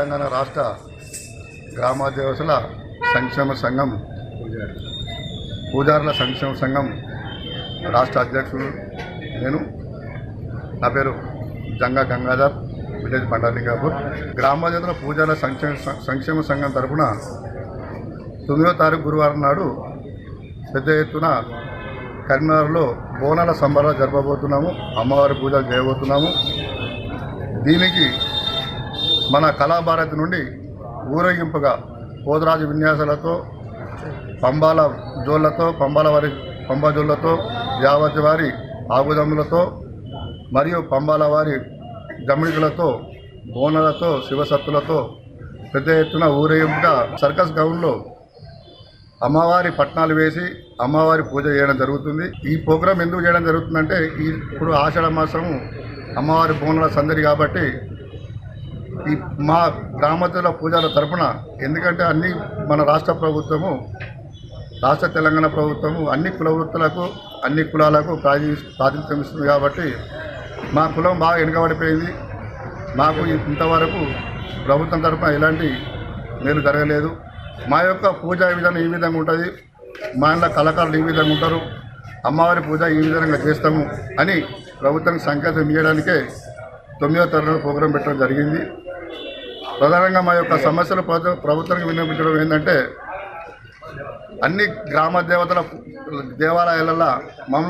తెలంగాణ రాష్ట్ర గ్రామాదేవతల సంక్షేమ సంఘం పూజారుల సంక్షేమ సంఘం రాష్ట్ర అధ్యక్షుడు నేను. నా పేరు జంగా గంగాధర్, విలేజ్ బండాలింగాపూర్. గ్రామాదేవతల పూజారుల సంక్షేమ సంఘం తరఫున 9వ తారీఖు గురువారం నాడు పెద్ద ఎత్తున కరీంనగర్లో బోనాల సంబరాలు జరపబోతున్నాము. అమ్మవారి పూజలు చేయబోతున్నాము. దీనికి మన కళాభారతి నుండి ఊరేగింపుగా పోతరాజు విన్యాసాలతో, పంబాల జోళ్లతో, పంబా జోళ్లతో, యావతి వారి ఆగుదమ్ములతో మరియు పంబాల వారి జమిడికలతో, బోనాలతో, శివసత్తులతో పెద్ద ఎత్తున ఊరేగింపుగా సర్కస్ గ్రౌండ్లో అమ్మవారి పట్నాలు వేసి అమ్మవారి పూజ చేయడం జరుగుతుంది. ఈ ప్రోగ్రాం ఎందుకు చేయడం జరుగుతుందంటే ఇప్పుడు ఆషాఢ మాసము అమ్మవారి బోనాల సందడి కాబట్టి ఈ మా గ్రామతుల పూజల తరపున, ఎందుకంటే అన్ని మన రాష్ట్ర ప్రభుత్వము, రాష్ట్ర తెలంగాణ ప్రభుత్వము అన్ని కుల వృత్తులకు, అన్ని కులాలకు ప్రాతినిధ్యం ఇస్తుంది కాబట్టి మా కులం బాగా వెనుకబడిపోయింది. మాకు ఇంతవరకు ప్రభుత్వం తరపున ఎలాంటి మేలు జరగలేదు. మా యొక్క పూజా విధానం ఈ విధంగా ఉంటుంది, మా ఇంట్లో కళాకారులు ఈ విధంగా ఉంటారు, అమ్మవారి పూజ ఈ విధంగా చేస్తాము అని ప్రభుత్వానికి సంకేతం ఇవ్వడానికే 9వ తరగతి ప్రోగ్రాం పెట్టడం జరిగింది. ప్రధానంగా మా యొక్క సమస్యలు ప్రభుత్వానికి విన్నపించడం ఏంటంటే, అన్ని గ్రామ దేవతల దేవాలయాలలో మమ్మల్ని